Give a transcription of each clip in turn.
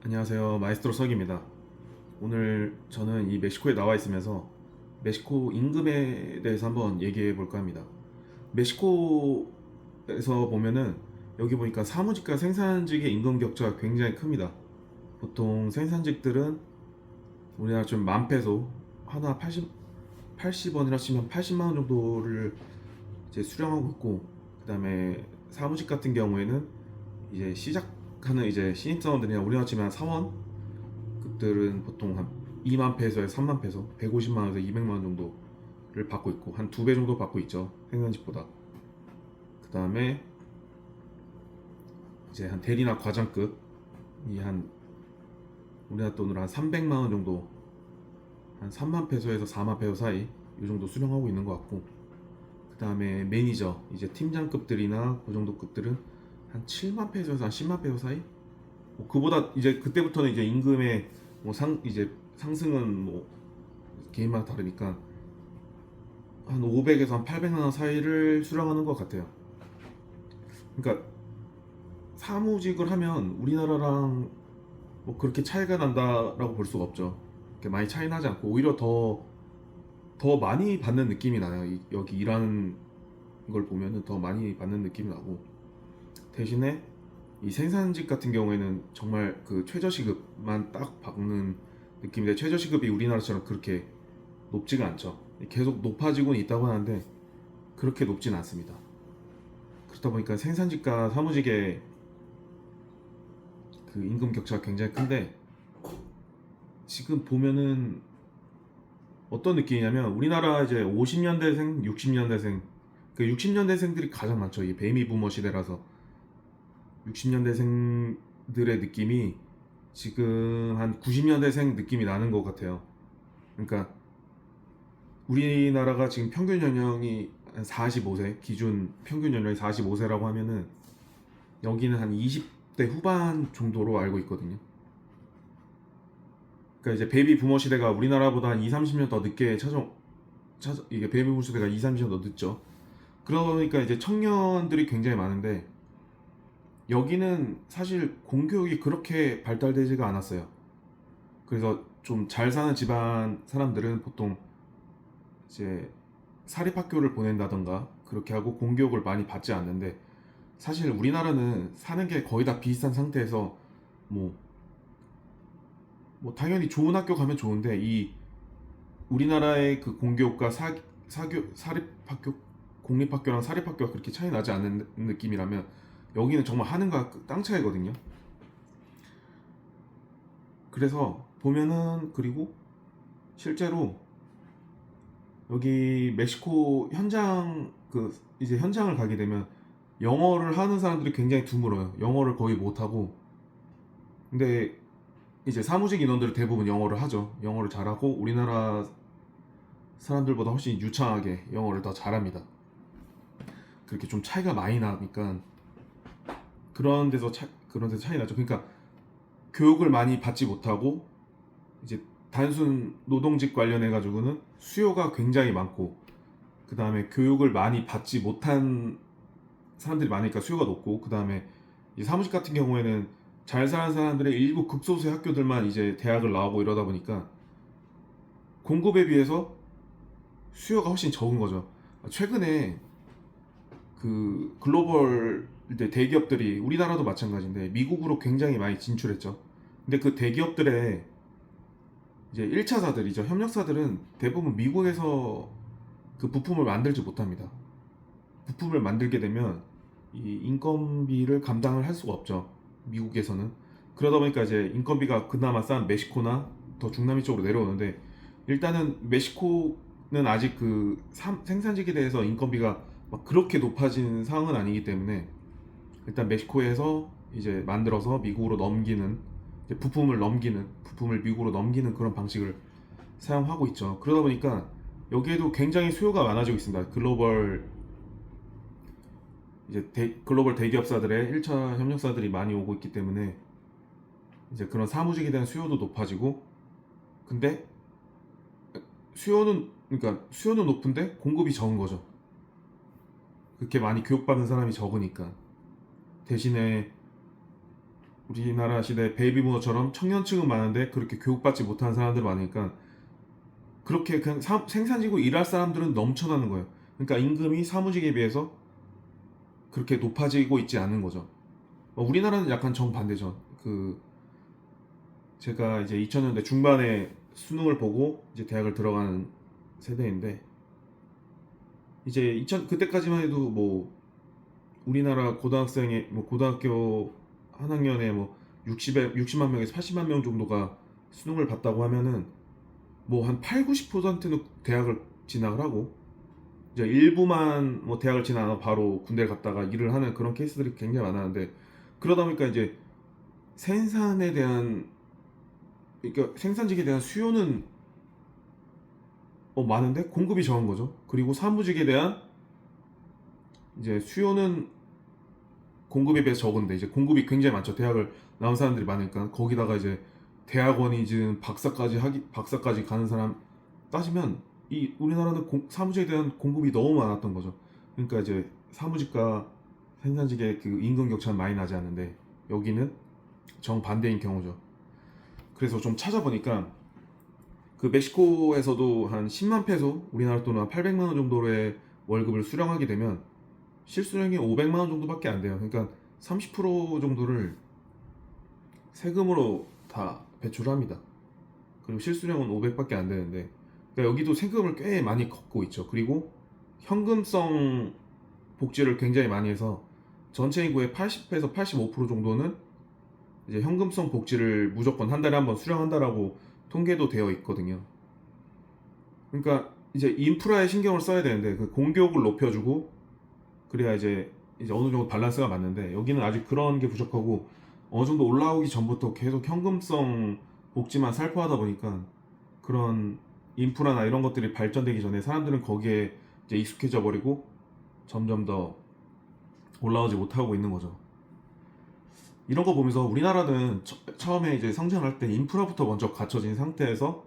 안녕하세요. 마에스트로 석입니다. 오늘 저는 이 멕시코에 나와 있으면서 멕시코 임금에 대해서 한번 얘기해 볼까 합니다. 멕시코에서 보면은 여기 보니까 사무직과 생산직의 임금 격차가 굉장히 큽니다. 보통 생산직들은 우리나라 좀 만 페소 하나 80원이라 치면 80만 원 정도를 이제 수령하고 있고, 그다음에 사무직 같은 경우에는 이제 시작하는 이제 신입사원들이나 우리나라 치면 3원 급들은 보통 한 2만 페소에서 3만 페소, 150만 원에서 200만 원 정도를 받고 있고, 한 두 배 정도 받고 있죠, 생산직보다. 그 다음에 이제 한 대리나 과장급이 한 우리나라 돈으로 한 300만 원 정도, 한 3만 페소에서 4만 페소 사이 이 정도 수령하고 있는 것 같고, 그 다음에 매니저 이제 팀장급들이나 그 정도 급들은 한 7만 페소에서 한 10만 페소 사이. 뭐 그보다 이제 그때부터는 이제 임금의 뭐 이제 상승은 뭐 개인마다 다르니까 한 500에서 한 800만 원 사이를 수령하는 것 같아요. 그러니까 사무직을 하면 우리나라랑 뭐 그렇게 차이가 난다라고 볼 수가 없죠. 그렇게 많이 차이 나지 않고 오히려 더 많이 받는 느낌이 나요. 여기 일하는 걸 보면은 더 많이 받는 느낌이 나고, 대신에 이 생산직 같은 경우에는 정말 그 최저시급만 딱 받는 느낌인데, 최저시급이 우리나라처럼 그렇게 높지가 않죠. 계속 높아지고는 있다고 하는데 그렇게 높진 않습니다. 그렇다 보니까 생산직과 사무직의 그 임금 격차가 굉장히 큰데, 지금 보면은 어떤 느낌이냐면 우리나라 이제 50년대생, 60년대생, 그 60년대생들이 가장 많죠. 이 베이비 부머 시대라서 60년대생들의 느낌이 지금 한 90년대생 느낌이 나는 것 같아요. 그러니까 우리나라가 지금 평균 연령이 한 45세, 기준 평균 연령이 45세라고 하면은 여기는 한 20대 후반 정도로 알고 있거든요. 그러니까 이제 베이비 부머 시대가 우리나라보다 한 2, 30년 더 늦게 이게 베이비 부머 시대가 2, 30년 더 늦죠. 그러다 보니까 이제 청년들이 굉장히 많은데, 여기는 사실 공교육이 그렇게 발달되지가 않았어요. 그래서 좀 잘 사는 집안 사람들은 보통 이제 사립학교를 보낸다던가 그렇게 하고 공교육을 많이 받지 않는데, 사실 우리나라는 사는 게 거의 다 비슷한 상태에서 뭐, 뭐 당연히 좋은 학교 가면 좋은데, 이 우리나라의 그 공교육과 사립학교, 공립학교랑 사립학교가 그렇게 차이 나지 않는 느낌이라면 여기는 정말 하늘과 땅 차이거든요. 그래서 보면은, 그리고 실제로 여기 멕시코 현장, 그 이제 현장을 가게 되면 영어를 하는 사람들이 굉장히 드물어요. 영어를 거의 못하고. 근데 이제 사무직 인원들은 대부분 영어를 하죠. 영어를 잘하고 우리나라 사람들보다 훨씬 유창하게 영어를 더 잘합니다. 그렇게 좀 차이가 많이 나니까 그런 데서 차이 나죠. 그러니까 교육을 많이 받지 못하고 이제 단순 노동직 관련해 가지고는 수요가 굉장히 많고, 그 다음에 교육을 많이 받지 못한 사람들이 많으니까 수요가 높고, 그 다음에 사무직 같은 경우에는 잘 사는 사람들의 일부 극소수의 학교들만 이제 대학을 나오고 이러다 보니까 공급에 비해서 수요가 훨씬 적은 거죠. 최근에 그 글로벌 이제 대기업들이, 우리나라도 마찬가지인데 미국으로 굉장히 많이 진출했죠. 근데 그 대기업들의 이제 1차사들이죠. 협력사들은 대부분 미국에서 그 부품을 만들지 못합니다. 부품을 만들게 되면 이 인건비를 감당을 할 수가 없죠, 미국에서는. 그러다 보니까 이제 인건비가 그나마 싼 멕시코나 더 중남미 쪽으로 내려오는데, 일단은 멕시코는 아직 그 생산직에 대해서 인건비가 막 그렇게 높아진 상황은 아니기 때문에 일단 멕시코에서 이제 만들어서 미국으로 넘기는, 이제 부품을 미국으로 넘기는 그런 방식을 사용하고 있죠. 그러다 보니까 여기에도 굉장히 수요가 많아지고 있습니다. 글로벌 대기업사들의 1차 협력사들이 많이 오고 있기 때문에 이제 그런 사무직에 대한 수요도 높아지고, 근데 수요는 높은데 공급이 적은 거죠. 그렇게 많이 교육받는 사람이 적으니까. 대신에 우리나라 시대 베이비부머처럼 청년층은 많은데 그렇게 교육받지 못한 사람들 많으니까 그렇게 그냥 생산직으로 일할 사람들은 넘쳐나는 거예요. 그러니까 임금이 사무직에 비해서 그렇게 높아지고 있지 않은 거죠. 우리나라는 약간 정반대죠. 제가 이제 2000년대 중반에 수능을 보고 이제 대학을 들어가는 세대인데 이제 그때까지만 해도 뭐 우리나라 고등학생의 뭐 고등학교 한 학년에 뭐 60만 명에서 80만 명 정도가 수능을 봤다고 하면은 뭐 한 8, 90%는 대학을 진학을 하고 이제 일부만 뭐 대학을 진학하고 바로 군대를 갔다가 일을 하는 그런 케이스들이 굉장히 많았는데 그러다 보니까 이제 생산에 대한 그러니까 생산직에 대한 수요는 많은데 공급이 적은 거죠. 그리고 사무직에 대한 이제 수요는 공급에 비해서 적은데 이제 공급이 굉장히 많죠. 대학을 나온 사람들이 많으니까 거기다가 이제 대학원이든 박사까지 가는 사람 따지면 이 우리나라는 사무직에 대한 공급이 너무 많았던 거죠. 그러니까 이제 사무직과 생산직의 그 임금 격차는 많이 나지 않는데 여기는 정반대인 경우죠. 그래서 좀 찾아보니까 그 멕시코에서도 한 10만 페소 우리나라 돈은 한 800만 원 정도의 월급을 수령하게 되면 실수령이 500만 원 정도밖에 안 돼요. 그러니까 30% 정도를 세금으로 다 배출합니다. 그리고 실수령은 500밖에 안 되는데 그러니까 여기도 세금을 꽤 많이 걷고 있죠. 그리고 현금성 복지를 굉장히 많이 해서 전체 인구의 80에서 85% 정도는 이제 현금성 복지를 무조건 한 달에 한 번 수령한다라고 통계도 되어 있거든요. 그러니까 이제 인프라에 신경을 써야 되는데 그 공교육을 높여주고 그래야 이제 어느 정도 밸런스가 맞는데 여기는 아직 그런 게 부족하고 어느 정도 올라오기 전부터 계속 현금성 복지만 살포하다 보니까 그런 인프라나 이런 것들이 발전되기 전에 사람들은 거기에 이제 익숙해져 버리고 점점 더 올라오지 못하고 있는 거죠. 이런 거 보면서 우리나라는 처음에 이제 성장할 때 인프라부터 먼저 갖춰진 상태에서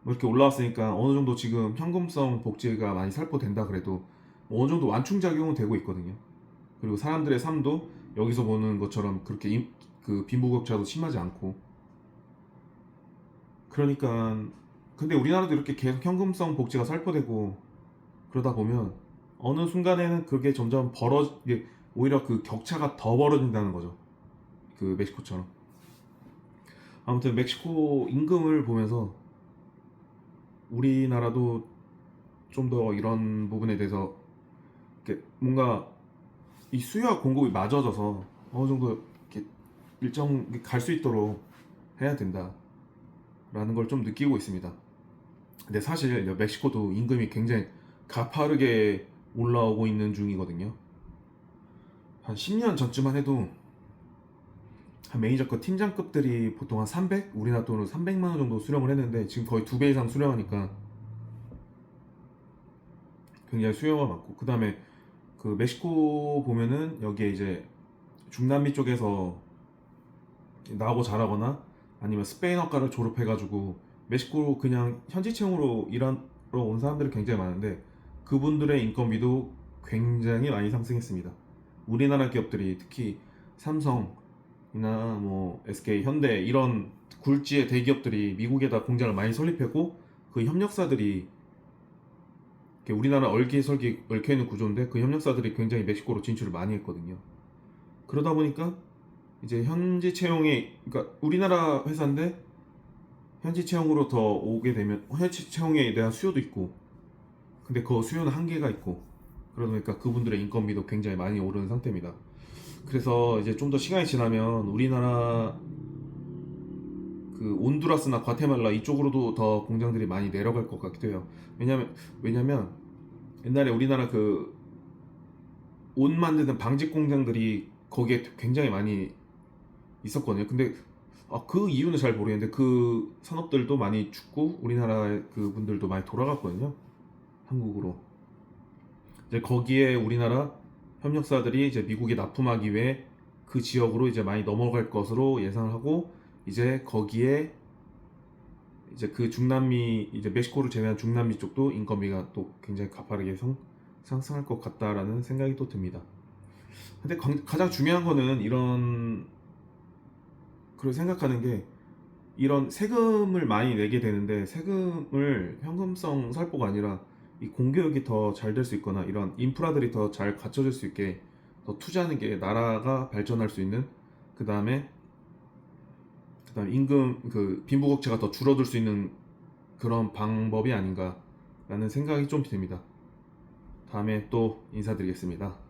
뭐 이렇게 올라왔으니까 어느 정도 지금 현금성 복지가 많이 살포된다 그래도 뭐 어느 정도 완충작용은 되고 있거든요. 그리고 사람들의 삶도 여기서 보는 것처럼 그렇게 그 빈부격차도 심하지 않고 그러니까 근데 우리나라도 이렇게 계속 현금성 복지가 살포되고 그러다 보면 어느 순간에는 그게 점점 이게 오히려 그 격차가 더 벌어진다는 거죠. 그 멕시코처럼. 아무튼 멕시코 임금을 보면서 우리나라도 좀 더 이런 부분에 대해서 이렇게 뭔가 이 수요와 공급이 맞아져서 어느 정도 이렇게 일정 갈 수 있도록 해야 된다라는 걸 좀 느끼고 있습니다. 근데 사실 멕시코도 임금이 굉장히 가파르게 올라오고 있는 중이거든요. 한 10년 전쯤만 해도 한 매니저급 팀장급들이 보통 한 300? 우리나라 돈으로 300만 원 정도 수령을 했는데 지금 거의 2배 이상 수령하니까 굉장히 수요가 많고 그 다음에 그 멕시코 보면은 여기에 이제 중남미 쪽에서 나오고 자라거나 아니면 스페인어과를 졸업해가지고 멕시코로 그냥 현지 채용으로 일하러 온 사람들이 굉장히 많은데 그분들의 인건비도 굉장히 많이 상승했습니다. 우리나라 기업들이 특히 삼성이나 뭐 SK, 현대 이런 굴지의 대기업들이 미국에다 공장을 많이 설립했고 그 협력사들이 우리나라 얼기설기 얽혀있는 구조인데 그 협력사들이 굉장히 멕시코로 진출을 많이 했거든요. 그러다 보니까 이제 현지 채용이 그러니까 우리나라 회사인데 현지 채용으로 더 오게 되면 현지 채용에 대한 수요도 있고 근데 그 수요는 한계가 있고 그러다 보니까 그분들의 인건비도 굉장히 많이 오르는 상태입니다. 그래서 이제 좀 더 시간이 지나면 우리나라 그 온두라스나 과테말라 이쪽으로도 더 공장들이 많이 내려갈 것 같기도 해요. 왜냐면 옛날에 우리나라 그 옷 만드는 방직 공장들이 거기에 굉장히 많이 있었거든요. 근데 그 이유는 잘 모르겠는데 그 산업들도 많이 죽고 우리나라 그 분들도 많이 돌아갔거든요. 한국으로. 이제 거기에 우리나라 협력사들이 이제 미국에 납품하기 위해 그 지역으로 이제 많이 넘어갈 것으로 예상을 하고 이제 거기에 이제 그 중남미 이제 멕시코를 제외한 중남미 쪽도 인건비가 또 굉장히 가파르게 상승할 것 같다라는 생각이 또 듭니다. 근데 가장 중요한 거는 이런 그리고 생각하는 게 이런 세금을 많이 내게 되는데 세금을 현금성 살포가 아니라 이 공교육이 더 잘 될 수 있거나 이런 인프라들이 더 잘 갖춰질 수 있게 더 투자하는 게 나라가 발전할 수 있는 그다음에 임금 그 빈부격차가 더 줄어들 수 있는 그런 방법이 아닌가라는 생각이 좀 듭니다. 다음에 또 인사드리겠습니다.